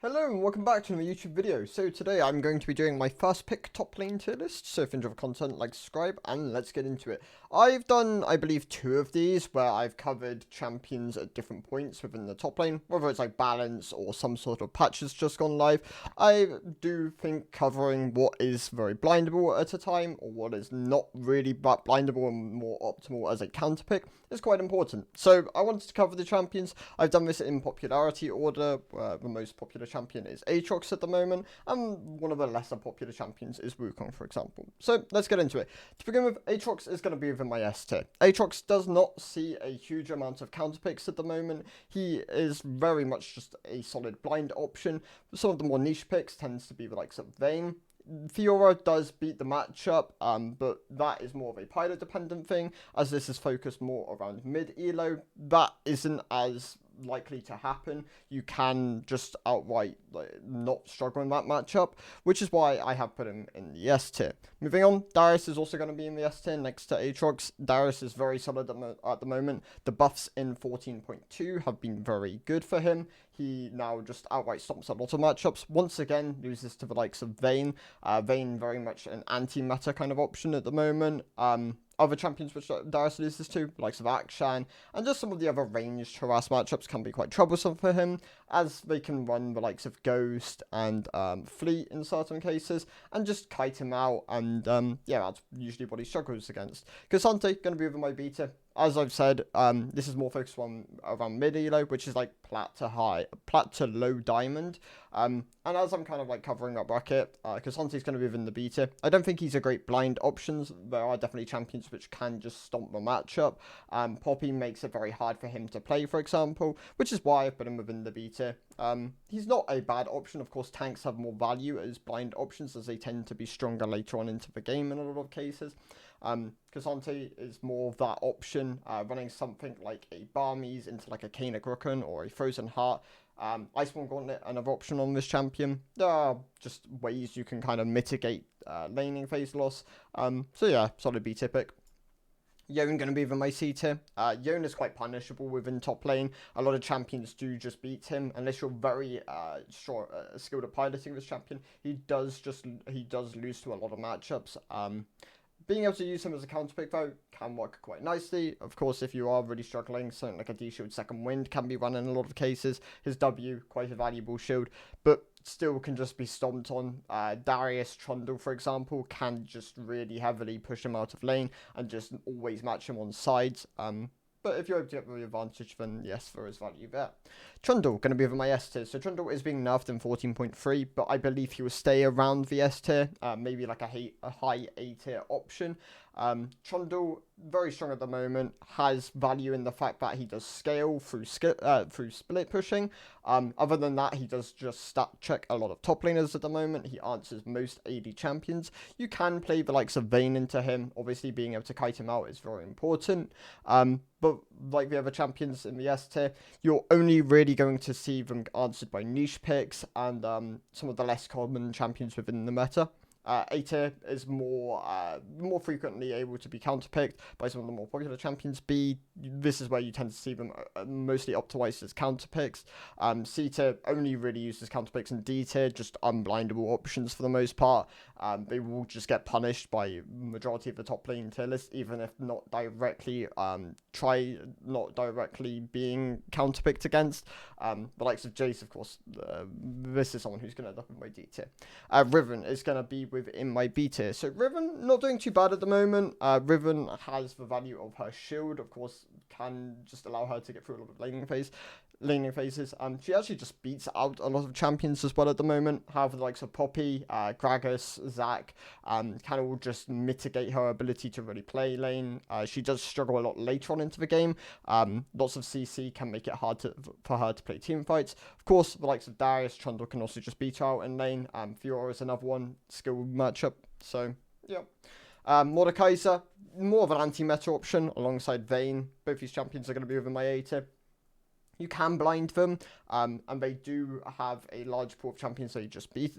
Hello and welcome back to another YouTube video. So today I'm going to be doing my first pick top lane tier list. So if you enjoy the content, like, subscribe, and let's get into it. I've done, I believe, 2 of these where I've covered champions at different points within the top lane, whether it's like balance or some sort of patch has just gone live. I do think covering what is very blindable at a time or what is not really but blindable and more optimal as a counter pick is quite important. So I wanted to cover the champions. I've done this in popularity order, where the most popular champion is Aatrox at the moment, and one of the lesser popular champions is Wukong, for example. So let's get into it. To begin with, Aatrox is going to be within my S tier. Aatrox does not see a huge amount of counter picks at the moment. He is very much just a solid blind option. Some of the more niche picks tends to be the likes of Vayne. Fiora does beat the matchup, but that is more of a pilot dependent thing, as this is focused more around mid elo. That isn't as likely to happen. You can just outright not struggle in that matchup, which is why I have put him in the S tier. Moving on, Darius is also going to be in the S tier next to Aatrox. Darius is very solid at the moment. The buffs in 14.2 have been very good for him. He now just outright stomps a lot of matchups. Once again, loses to the likes of Vayne. Vayne very much an anti-meta kind of option at the moment. Other champions which Darius loses to, the likes of Akshan, and just some of the other ranged harass matchups can be quite troublesome for him, as they can run the likes of Ghost and Fleet in certain cases, and just kite him out, and yeah, that's usually what he struggles against. Cassante, going to be with my beta. As I've said, this is more focused on around mid elo, which is like plat to low diamond. And as I'm kind of like covering that bracket, Cassante's going to be within the beta. I don't think he's a great blind option. There are definitely champions which can just stomp the matchup. Poppy makes it very hard for him to play, for example, which is why I've put him within the beta. He's not a bad option. Of course, tanks have more value as blind options, as they tend to be stronger later on into the game in a lot of cases. Cassante is more of that option, running something like a Barmies into like a Kana Grukken or a Frozen Heart. Iceborne Gauntlet, another option on this champion. There are just ways you can kind of mitigate laning phase loss. So yeah, solid B pick. Yone going to be within my C tier. Yone is quite punishable within top lane. A lot of champions do just beat him unless you're very skilled at piloting this champion. He does lose to a lot of matchups. Being able to use him as a counter pick though can work quite nicely. Of course, if you are really struggling, something like a D-Shield Second Wind can be run in a lot of cases. His W, quite a valuable shield, but still can just be stomped on. Darius Trundle, for example, can just really heavily push him out of lane and just always match him on sides. But if you're able to get the advantage, then yes, there is value there. Trundle, going to be over my S tier. So Trundle is being nerfed in 14.3, but I believe he will stay around the S tier, maybe like a high A tier option. Trundle, very strong at the moment, has value in the fact that he does scale through split pushing. Other than that, he does just stat check a lot of top laners at the moment. He answers most AD champions. You can play the likes of Vayne into him. Obviously, being able to kite him out is very important. But like the other champions in the S tier, you're only really going to see them answered by niche picks and some of the less common champions within the meta. A tier is more frequently able to be counterpicked by some of the more popular champions. B, this is where you tend to see them mostly optimized as counterpicks. C tier only really uses counterpicks, and D tier just unblindable options for the most part. They will just get punished by majority of the top lane tier list, even if not directly being counterpicked against. The likes of Jace, of course, this is someone who's going to end up in my D tier. Riven is going to be within my B tier. So Riven, not doing too bad at the moment. Riven has the value of her shield, of course, can just allow her to get through a lot of laning phases. She actually just beats out a lot of champions as well at the moment. However, the likes of Poppy, Gragas, Zac, can all just mitigate her ability to really play lane. She does struggle a lot later on into the game. Lots of CC can make it hard for her to play team fights. Of course, the likes of Darius, Trundle can also just beat her out in lane. Fiora is another one, skill matchup. So, yeah. Mordekaiser, more of an anti-meta option alongside Vayne. Both these champions are going to be within my A tier. You can blind them, and they do have a large pool of champions that you just beat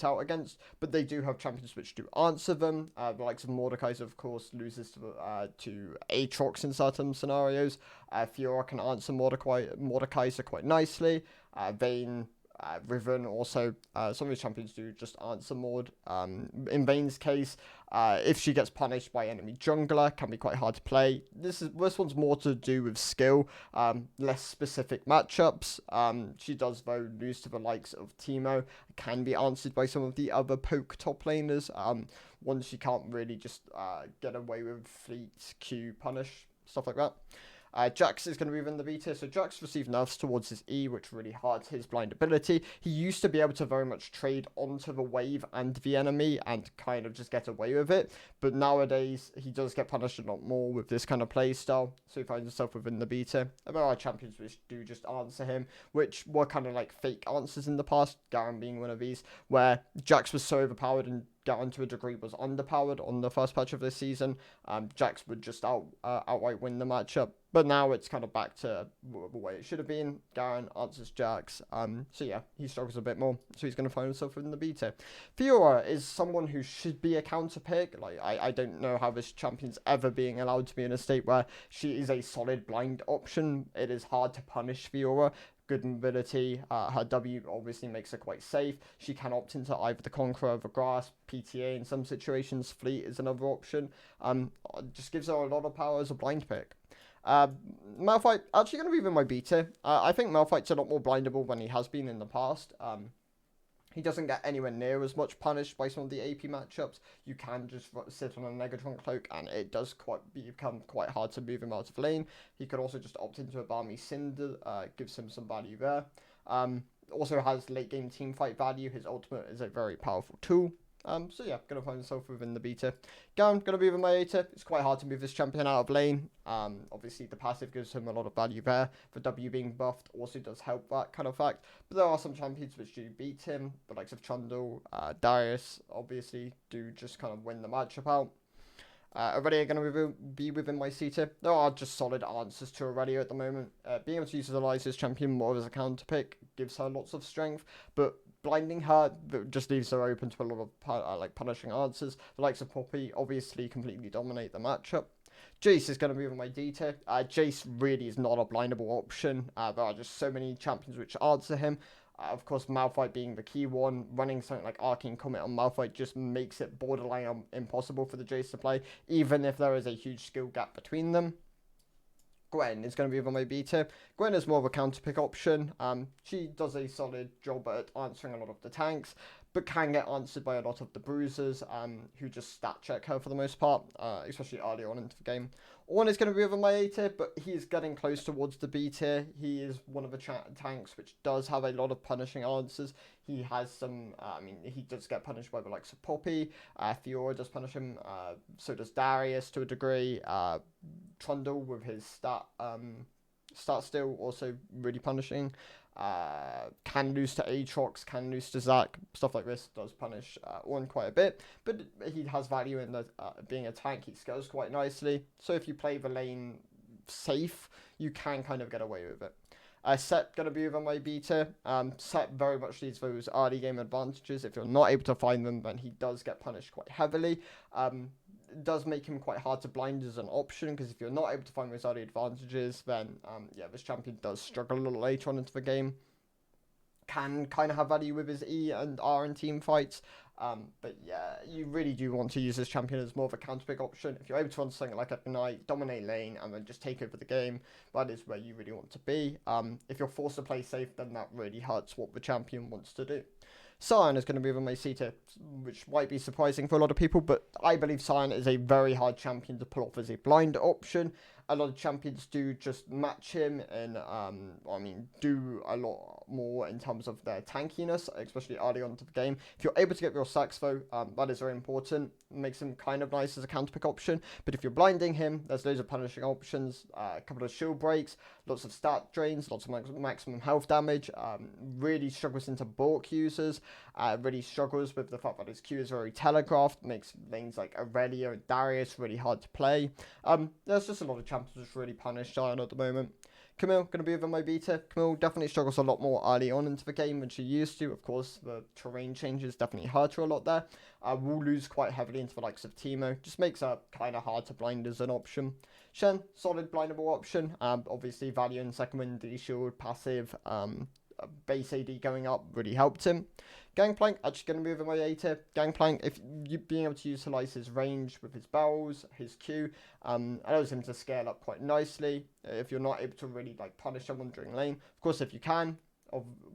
out against, but they do have champions which do answer them. The likes of Mordekaiser, of course, loses to Aatrox in certain scenarios. Fiora can answer Mordekaiser quite nicely. Vayne Riven also, some of his champions do just answer more. In Vayne's case, if she gets punished by enemy jungler, can be quite hard to play. This one's more to do with skill, less specific matchups. She does though lose to the likes of Teemo, can be answered by some of the other poke top laners. Ones she can't really just get away with fleet, Q, punish, stuff like that. Jax is going to be within the B tier, so Jax received nerfs towards his E, which really hards his blind ability. He used to be able to very much trade onto the wave and the enemy and kind of just get away with it, but nowadays he does get punished a lot more with this kind of play style, so he finds himself within the B tier. There are champions which do just answer him, which were kind of like fake answers in the past, Garen being one of these, where Jax was so overpowered and Garen to a degree was underpowered on the first patch of this season. Jax would just outright win the matchup. But now it's kind of back to the way it should have been. Garen answers Jax. So yeah, he struggles a bit more. So he's going to find himself in the B tier. Fiora is someone who should be a counter pick. Like, I don't know how this champion's ever being allowed to be in a state where she is a solid blind option. It is hard to punish Fiora. Good mobility. Her W obviously makes her quite safe. She can opt into either the Conqueror, the Grasp, PTA in some situations. Fleet is another option. Just gives her a lot of power as a blind pick. Malphite, actually going to be in my B tier. I think Malphite's a lot more blindable than he has been in the past. He doesn't get anywhere near as much punished by some of the AP matchups. You can just sit on a Negatron cloak, and it does become quite hard to move him out of lane. He could also just opt into a Balmy Cinder, gives him some value there. Also has late game team fight value. His ultimate is a very powerful tool. So yeah, going to find himself within the B tier. Garen, going to be within my A tier. It's quite hard to move this champion out of lane. Obviously, the passive gives him a lot of value there. The W being buffed also does help that kind of fact. But there are some champions which do beat him. The likes of Trundle, Darius, obviously, do just kind of win the matchup out. Aurelia going to be within my C tier. There are just solid answers to Aurelia at the moment. Being able to utilize this champion more as a counter pick gives her lots of strength, but blinding her just leaves her open to a lot of punishing answers. The likes of Poppy obviously completely dominate the matchup. Jace is going to be in my D tier. Jace really is not a blindable option. There are just so many champions which answer him. Of course, Malphite being the key one, running something like Arcane Comet on Malphite just makes it borderline impossible for the Jace to play, even if there is a huge skill gap between them. Gwen is going to be on my B tier. Gwen is more of a counter pick option. She does a solid job at answering a lot of the tanks, but can get answered by a lot of the Bruisers, who just stat check her for the most part, especially early on into the game. Ornn is going to be over my A tier, but he is getting close towards the B tier. He is one of the tanks which does have a lot of punishing answers. He has some, he does get punished by the likes of Poppy. Fiora does punish him. So does Darius to a degree. Trundle with his stat still also really punishing. Can lose to Aatrox, can lose to Zac, stuff like this does punish Ornn quite a bit, but he has value in the being a tank. He scales quite nicely, so if you play the lane safe, you can kind of get away with it. Set going to be over my B tier. Set very much needs those early game advantages. If you're not able to find them, then he does get punished quite heavily. It does make him quite hard to blind as an option, because if you're not able to find those early advantages, then yeah, this champion does struggle a little later on into the game. Can kind of have value with his E and R in team fights, but yeah, you really do want to use this champion as more of a counter pick option. If you're able to run something like Ignite, dominate lane, and then just take over the game, that is where you really want to be. If you're forced to play safe, then that really hurts what the champion wants to do. Sion is going to be on my C tier, which might be surprising for a lot of people, but I believe Sion is a very hard champion to pull off as a blind option. A lot of champions do just match him and, do a lot more in terms of their tankiness, especially early on to the game. If you're able to get your sacks, though, that is very important. Makes him kind of nice as a counter pick option. But if you're blinding him, there's loads of punishing options, a couple of shield breaks, lots of stat drains, lots of maximum health damage. Really struggles into bulk users. Really struggles with the fact that his Q is very telegraphed. Makes lanes like Aurelia and Darius really hard to play. There's just a lot of champions which really punish Sion at the moment. Camille, going to be over my B tier. Camille definitely struggles a lot more early on into the game than she used to. Of course, the terrain changes definitely hurt her a lot there. Will lose quite heavily into the likes of Teemo. Just makes her kind of hard to blind as an option. Shen, solid blindable option. Obviously, value in second wind, D shield, passive. base AD going up really helped him. Gangplank, actually going to move in my A tier. Gangplank, if you being able to utilize his range with his barrels, his Q, allows him to scale up quite nicely. If you're not able to really like punish someone during lane, of course, if you can,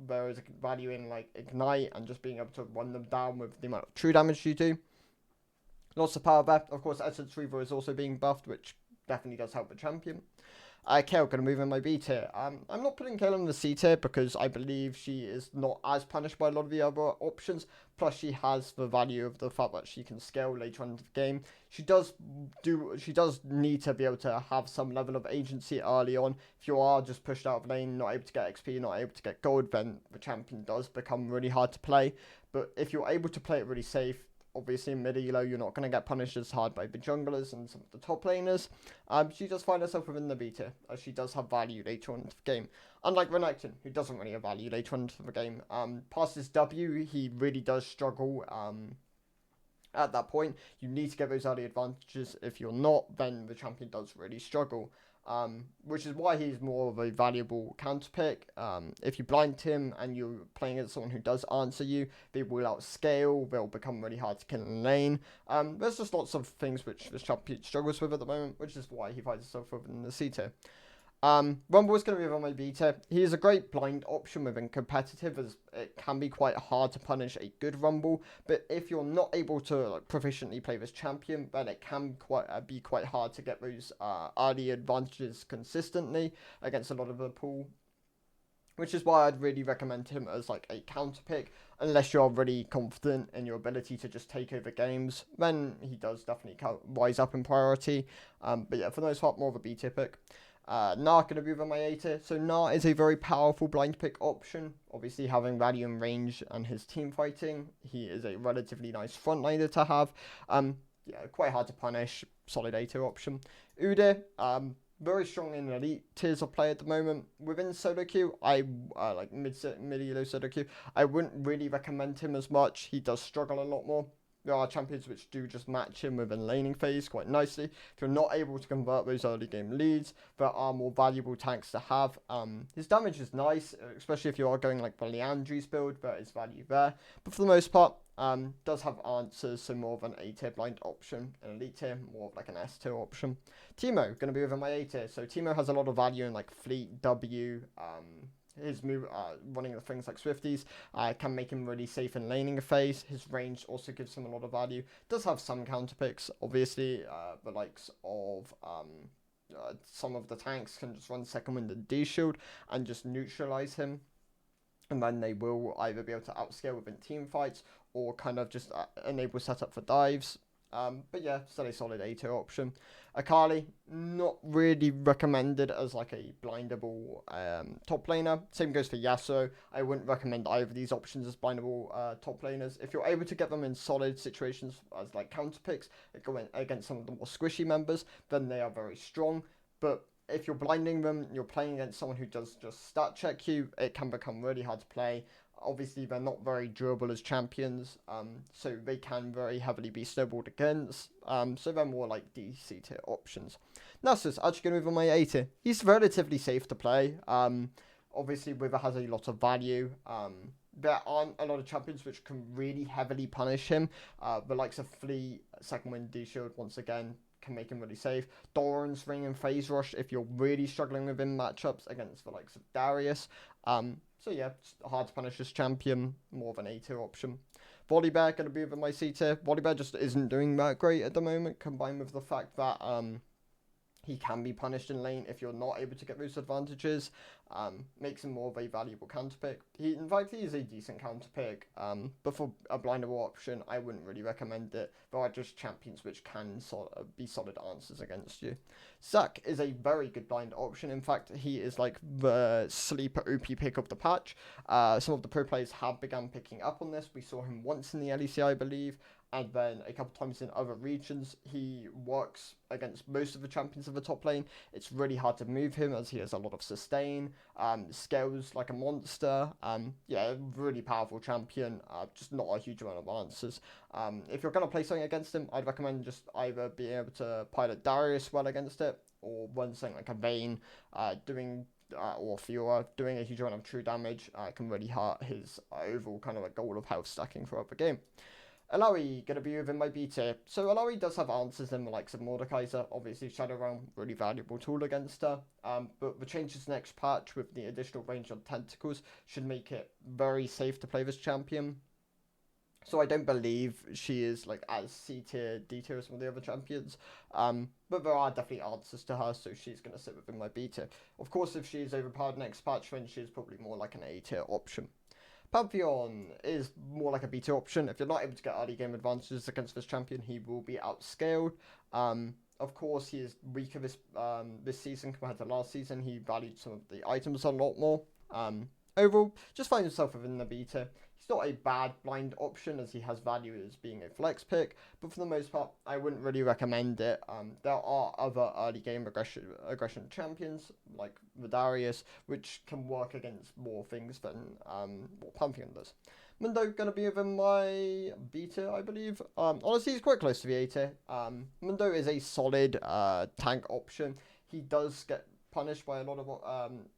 there is a value in like ignite and just being able to run them down with the amount of true damage you do. Lots of power there. Of course, Essence Reaver is also being buffed, which definitely does help the champion. Kale, going to move in my B tier. I'm not putting Kale in the C tier because I believe she is not as punished by a lot of the other options. Plus, she has the value of the fact that she can scale later on in the game. She does need to be able to have some level of agency early on. If you are just pushed out of lane, not able to get XP, not able to get gold, then the champion does become really hard to play. But if you're able to play it really safe, obviously in mid-elo, you're not going to get punished as hard by the junglers and some of the top laners. She does find herself within the B tier, as she does have value later on into the game. Unlike Renekton, who doesn't really have value later on into the game. Past his W, he really does struggle at that point. You need to get those early advantages. If you're not, then the champion does really struggle. Which is why he's more of a valuable counter pick. If you blind him and you're playing against someone who does answer you, they will outscale, they'll become really hard to kill in lane. There's just lots of things which this champion struggles with at the moment, which is why he finds himself within the C tier. Rumble is going to be on my B tier. He is a great blind option within competitive, as it can be quite hard to punish a good Rumble. But if you're not able to like, proficiently play this champion, then it can be quite hard to get those early advantages consistently against a lot of the pool. Which is why I'd really recommend him as like a counter pick, unless you're really confident in your ability to just take over games. Then he does definitely rise up in priority. But yeah, for the most part, more of a B tier pick. Gnar going to be over my A tier. So Gnar is a very powerful blind pick option. Obviously having value in range and his team fighting, he is a relatively nice frontliner to have. Yeah, quite hard to punish. Solid A tier option. Udyr, very strong in elite tiers of play at the moment. Within solo queue, I like mid-elo solo queue, I wouldn't really recommend him as much. He does struggle a lot more. There are champions which do just match him within laning phase quite nicely. If you're not able to convert those early game leads, there are more valuable tanks to have. His damage is nice, especially if you are going like the Leandri's build, there is value there. But for the most part, does have answers, so more of an A tier blind option. An elite tier, more of like an S tier option. Teemo, going to be within my A tier. So Teemo has a lot of value in like fleet, W, his move, running the things like Swifties, can make him really safe in laning a phase. His range also gives him a lot of value. Does have some counter picks. Obviously, the likes of some of the tanks can just run second wind and D-shield and just neutralize him. And then they will either be able to outscale within team fights or kind of just enable setup for dives. But yeah, still a solid A tier option. Akali, not really recommended as like a blindable top laner. Same goes for Yasuo. I wouldn't recommend either of these options as blindable top laners. If you're able to get them in solid situations as like counter picks, going against some of the more squishy members, then they are very strong. But if you're blinding them, you're playing against someone who does just stat check you, it can become really hard to play. Obviously, they're not very durable as champions, so they can very heavily be snowballed against. So they're more like DC tier options. Nasus, actually going to move on my A tier. He's relatively safe to play. Obviously, Wither has a lot of value. There aren't a lot of champions which can really heavily punish him. The likes of Fleet, Second Wind, D-Shield, once again, can make him really safe. Doran's Ring and Phase Rush if you're really struggling within matchups against the likes of Darius. So yeah, it's hard to punish this champion, more of an A tier option. Volibear going to be within my C tier. Volibear just isn't doing that great at the moment, combined with the fact that he can be punished in lane if you're not able to get those advantages. Makes him more of a valuable counter pick. In fact, he is a decent counter pick. But for a blindable option, I wouldn't really recommend it. There are just champions which can be solid answers against you. Zac is a very good blind option. In fact, he is like the sleeper OP pick of the patch. Some of the pro players have begun picking up on this. We saw him once in the LEC, I believe. And then a couple times in other regions. He works against most of the champions of the top lane. It's really hard to move him as he has a lot of sustain, scales like a monster. Yeah, really powerful champion, just not a huge amount of answers. If you're going to play something against him, I'd recommend just either being able to pilot Darius well against it, or run something like a Vayne, doing or Fiora doing a huge amount of true damage can really hurt his overall kind of like goal of health stacking throughout the game. Alawi going to be within my B tier. So Alawi does have answers in the likes of Mordekaiser. Obviously, Shadow Realm, really valuable tool against her. But the changes next patch with the additional range on Tentacles should make it very safe to play this champion. So I don't believe she is like as C tier, D tier as some of the other champions. But there are definitely answers to her, so she's going to sit within my B tier. Of course, if she is overpowered next patch, then she is probably more like an A tier option. Pantheon is more like a B tier option. If you're not able to get early game advantages against this champion, he will be outscaled. Of course, he is weaker this season compared to last season. He valued some of the items a lot more. Overall, just find yourself within the B tier. He's not a bad blind option as he has value as being a flex pick, but for the most part, I wouldn't really recommend it. There are other early game aggression champions like Vidarius, which can work against more things than what Pantheon does. Mundo going to be within my B tier, I believe. Honestly, he's quite close to the A tier. Mundo is a solid tank option. He does get punished by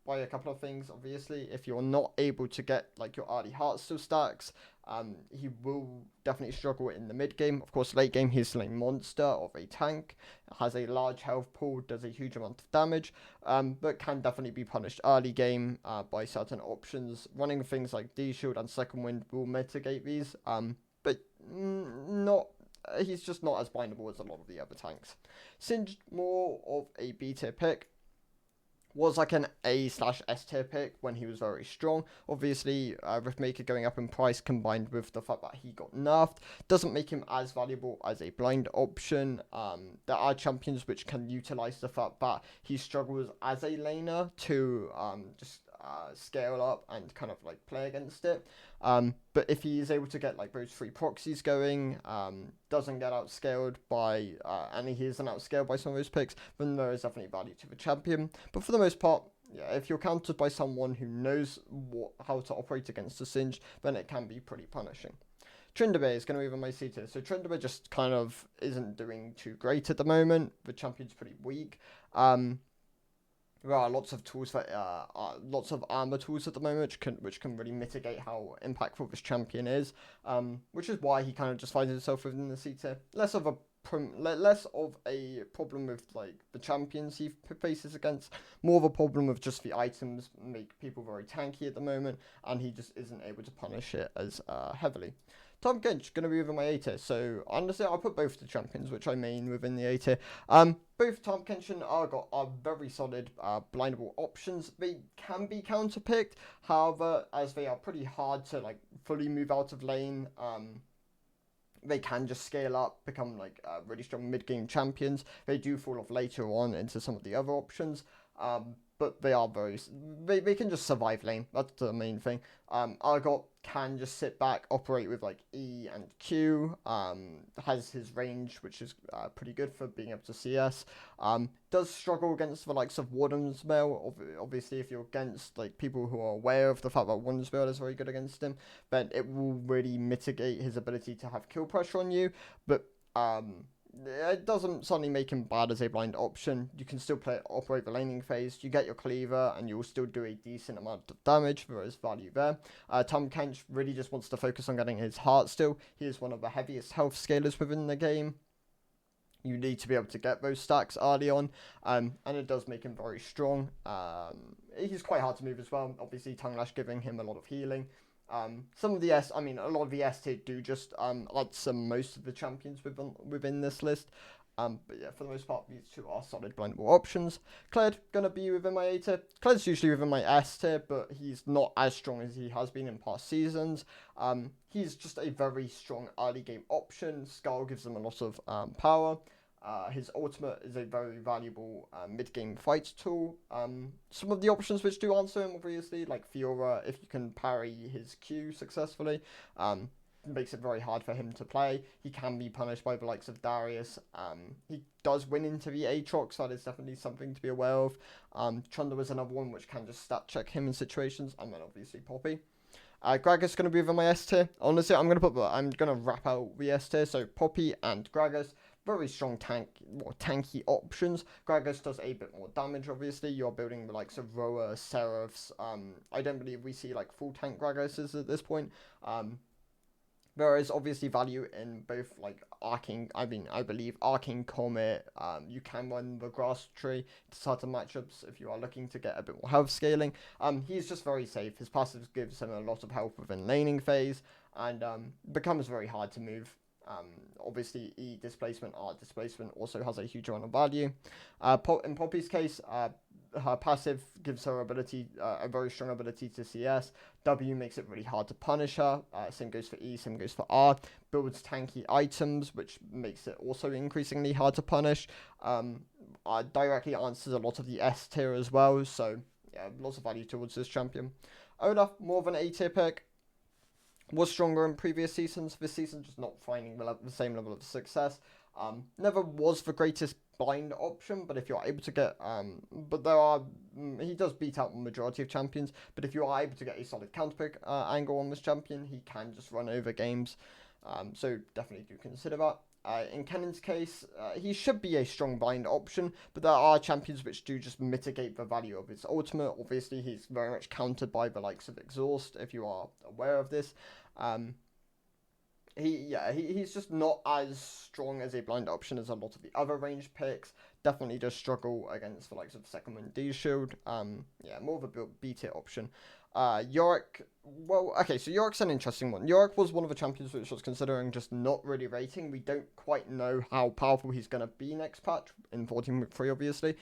by a couple of things. Obviously, if you're not able to get like your early Heartsteel stacks, he will definitely struggle in the mid game. Of course, late game he's still a monster of a tank, has a large health pool, does a huge amount of damage, but can definitely be punished early game by certain options. Running things like D shield and second wind will mitigate these, but not. He's just not as bindable as a lot of the other tanks. Singed more of a B tier pick. Was like an A/S tier pick when he was very strong. Obviously, Riftmaker going up in price combined with the fact that he got nerfed doesn't make him as valuable as a blind option. There are champions which can utilize the fact that he struggles as a laner to just scale up and kind of like play against it. But if he is able to get like those 3 proxies going, doesn't get outscaled by, and he isn't outscaled by some of those picks, then there is definitely value to the champion. But for the most part, yeah, if you're countered by someone who knows how to operate against a Singed, then it can be pretty punishing. Tryndamere is going to be even my C tier. So Tryndamere just kind of isn't doing too great at the moment. The champion's pretty weak. There are lots of tools that lots of armor tools at the moment which can really mitigate how impactful this champion is, which is why he kind of just finds himself within the C tier. Less of a problem with like the champions he faces against, more of a problem with just the items make people very tanky at the moment, and he just isn't able to punish it as heavily. Tahm Kench going to be within my A tier, so honestly I'll put both the champions which I main within the A tier. Both Tahm Kench and Argot are very solid blindable options. They can be counterpicked, however, as they are pretty hard to like fully move out of lane, they can just scale up, become like really strong mid-game champions. They do fall off later on into some of the other options, but they are they can just survive lane. That's the main thing. Argot can just sit back, operate with like E and Q, has his range, which is pretty good for being able to CS. Does struggle against the likes of Warden's Mail. Obviously, if you're against like people who are aware of the fact that Warden's Mail is very good against him, then it will really mitigate his ability to have kill pressure on you. But it doesn't suddenly make him bad as a blind option. You can still operate the laning phase. You get your cleaver, and you will still do a decent amount of damage. There is value there. Tahm Kench really just wants to focus on getting his Heartsteel. He is one of the heaviest health scalers within the game. You need to be able to get those stacks early on, and it does make him very strong. He's quite hard to move as well. Obviously, Tongue Lash giving him a lot of healing. Some of the a lot of the S tier do just outsum most of the champions within this list. But yeah, for the most part, these two are solid blindable options. Kled gonna be within my A tier. Kled's usually within my S tier, but he's not as strong as he has been in past seasons. He's just a very strong early game option. Skull gives him a lot of power. His ultimate is a very valuable mid-game fight tool. Some of the options which do answer him, obviously, like Fiora, if you can parry his Q successfully, makes it very hard for him to play. He can be punished by the likes of Darius. He does win into the Aatrox, that is definitely something to be aware of. Trundle is another one which can just stat check him in situations, and then obviously Poppy. Gragas going to be within my S tier. Honestly, I'm going to wrap out the S tier, so Poppy and Gragas. very strong tanky options. Gragas does a bit more damage, obviously. You're building the likes of Roa, Seraphs. I don't believe we see like full tank Gragases at this point. There is obviously value in both like I believe Arcane Comet. You can run the Grass Tree to certain matchups if you are looking to get a bit more health scaling. He's just very safe. His passive gives him a lot of health within laning phase, and becomes very hard to move. Obviously, E displacement, R displacement also has a huge amount of value. In Poppy's case, her passive gives her a very strong ability to CS. W makes it really hard to punish her. Same goes for E, same goes for R. Builds tanky items, which makes it also increasingly hard to punish. Directly answers a lot of the S tier as well, so yeah, lots of value towards this champion. Olaf, more of an A tier pick. Was stronger in previous seasons. This season, just not finding the same level of success. Never was the greatest blind option, but if you're able to get, he does beat out the majority of champions, but if you are able to get a solid counterpick angle on this champion, he can just run over games. So definitely do consider that. In Kennan's case, he should be a strong blind option, but there are champions which do just mitigate the value of his ultimate. Obviously, he's very much countered by the likes of Exhaust, if you are aware of this. He's just not as strong as a blind option as a lot of the other ranged picks. Definitely does struggle against the likes of Second Wind D Shield. More of a B tier option. Yorick, so Yorick's an interesting one. Yorick was one of the champions which was considering just not really rating. We don't quite know how powerful he's going to be next patch, in 14.3 obviously.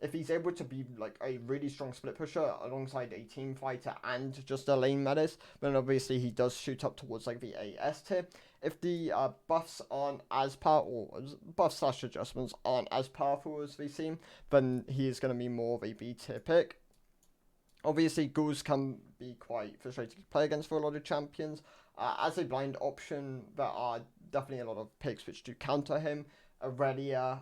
If he's able to be like a really strong split pusher alongside a team fighter and just a lane menace, then obviously he does shoot up towards like the AS tier. If the buffs aren't as powerful, or buff/adjustments aren't as powerful as they seem, then he is going to be more of a B tier pick. Obviously, ghouls can be quite frustrating to play against for a lot of champions. As a blind option, there are definitely a lot of picks which do counter him. Aurelia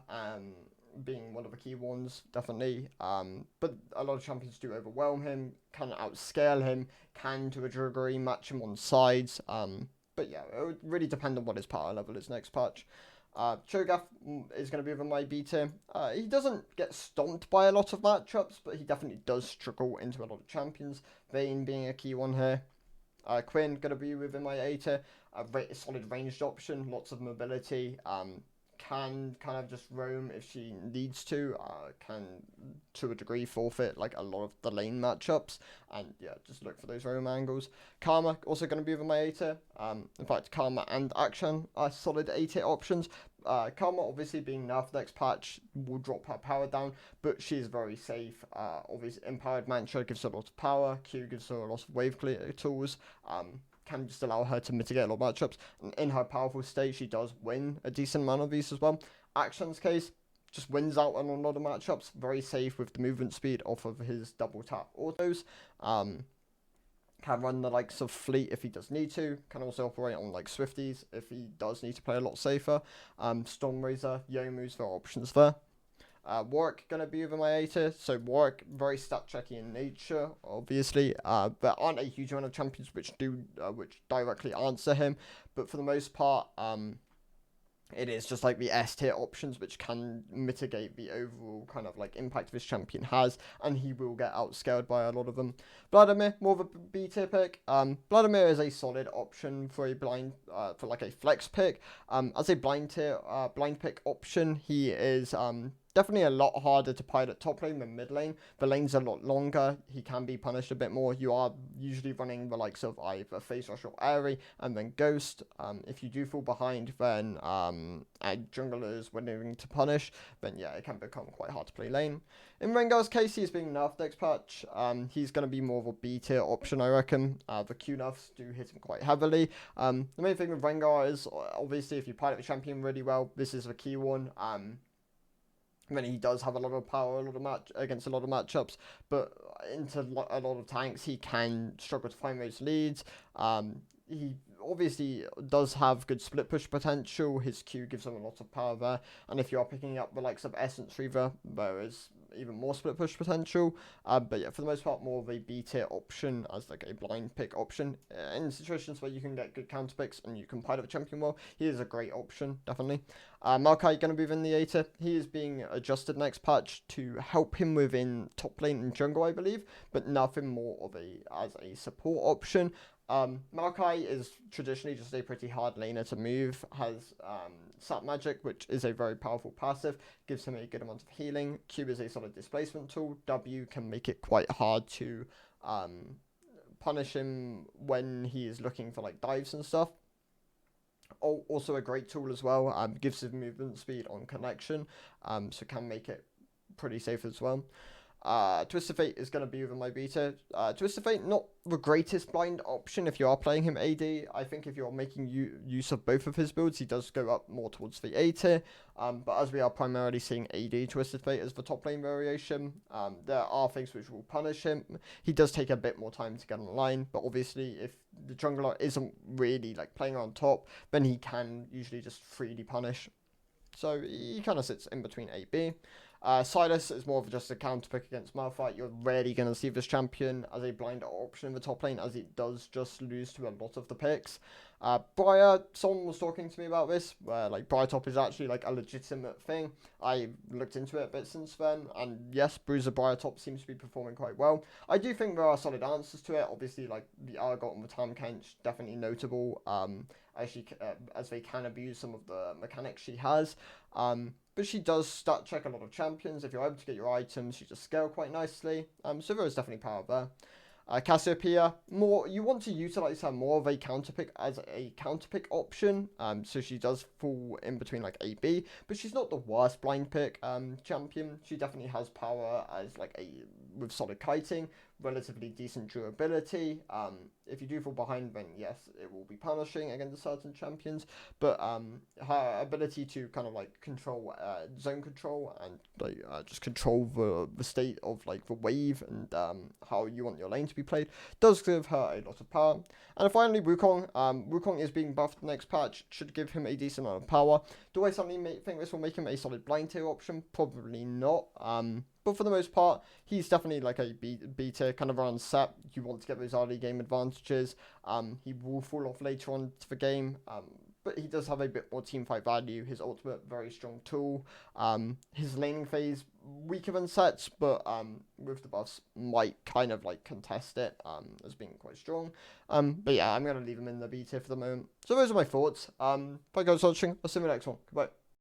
being one of the key ones, definitely. But a lot of champions do overwhelm him, can outscale him, can to a degree match him on sides. But yeah, it would really depend on what his power level is next patch. Cho'Gath is going to be over my B tier. He doesn't get stomped by a lot of matchups, but he definitely does struggle into a lot of champions. Vayne being a key one here. Quinn going to be within my A tier. A solid ranged option, lots of mobility. Can kind of just roam if she needs to. Can to a degree forfeit like a lot of the lane matchups, and yeah, just look for those roam angles. Karma also going to be over my A tier. In fact, Karma and Akshan are solid A tier options. Karma obviously being nerfed next patch will drop her power down, but she's very safe. Obviously, Empowered Mantra gives her a lot of power. Q gives her a lot of wave clear tools. Can just allow her to mitigate a lot of matchups. And in her powerful state, she does win a decent amount of these as well. Action's case, just wins out on a lot of matchups. Very safe with the movement speed off of his double tap autos. Can run the likes of Fleet if he does need to. Can also operate on like Swifties if he does need to play a lot safer. Stormraiser, Youmu's, there are options there. Warwick going to be over my A tier, so Warwick very stat checky in nature, obviously. There aren't a huge amount of champions which directly answer him, but for the most part, it is just like the S tier options which can mitigate the overall kind of like impact this champion has, and he will get outscaled by a lot of them. Vladimir, more of a B tier pick. Vladimir is a solid option for a blind, for like a flex pick. As a blind pick option, he is definitely a lot harder to pilot top lane than mid lane. The lane's a lot longer. He can be punished a bit more. You are usually running the likes of either Phase Rush or Airy and then Ghost. If you do fall behind, then junglers willing to punish, then yeah, it can become quite hard to play lane. In Rengar's case, he's being nerfed next patch. He's going to be more of a B tier option, I reckon. The Q nerfs do hit him quite heavily. The main thing with Rengar is, obviously, if you pilot the champion really well, this is the key one. Then he does have a lot of power, against a lot of matchups, but into a lot of tanks, he can struggle to find those leads. He obviously does have good split push potential. His Q gives him a lot of power there, and if you are picking up the likes of Essence Reaver, there is even more split push potential. But yeah, for the most part, more of a B tier option as like a blind pick option. In situations where you can get good counter picks and you can pilot the champion well, he is a great option, definitely. Maokai going to be within the A tier. He is being adjusted next patch to help him within top lane and jungle, I believe, but nothing more of as a support option. Maokai is traditionally just a pretty hard laner to move, has Sap Magic, which is a very powerful passive, gives him a good amount of healing. Q is a solid displacement tool. W can make it quite hard to punish him when he is looking for like dives and stuff. Also a great tool as well, gives him movement speed on connection, so can make it pretty safe as well. Twisted Fate is going to be within my beta. Twisted Fate, not the greatest blind option if you are playing him AD. I think if you're making use of both of his builds, he does go up more towards the A tier. But as we are primarily seeing AD Twisted Fate as the top lane variation, there are things which will punish him. He does take a bit more time to get online, but obviously if the jungler isn't really like playing on top, then he can usually just freely punish. So he kind of sits in between A, B. Silas is more of just a counter pick against Malphite. You're rarely going to see this champion as a blind option in the top lane, as it does just lose to a lot of the picks. Briar, someone was talking to me about this, where like Briar top is actually like a legitimate thing. I looked into it a bit since then, and yes, Bruiser Briar top seems to be performing quite well. I do think there are solid answers to it. Obviously, like the Argot and the Tam Kench, definitely notable. As they can abuse some of the mechanics she has. But she does stat check a lot of champions. If you're able to get your items, she just scale quite nicely. So there is definitely power there. Cassiopeia, you want to utilize her more of a counter pick as a counter pick option. So she does fall in between like A, B, but she's not the worst blind pick champion. She definitely has power as like with solid kiting, relatively decent durability. If you do fall behind, then yes, it will be punishing against certain champions. But her ability to kind of like control zone control and like just control the state of like the wave and how you want your lane to be played does give her a lot of power. And finally, Wukong. Wukong is being buffed next patch, should give him a decent amount of power. Do I suddenly think this will make him a solid blind tier option? Probably not. But for the most part, he's definitely like a B tier, kind of around Sap. You want to get those early game advantages. He will fall off later on to the game. But he does have a bit more teamfight value. His ultimate, very strong tool. His laning phase, weaker than Set's, but with the buffs, might kind of like contest it as being quite strong. But yeah, I'm going to leave him in the B tier for the moment. So those are my thoughts. Thank you guys for watching. I'll see you in the next one. Goodbye.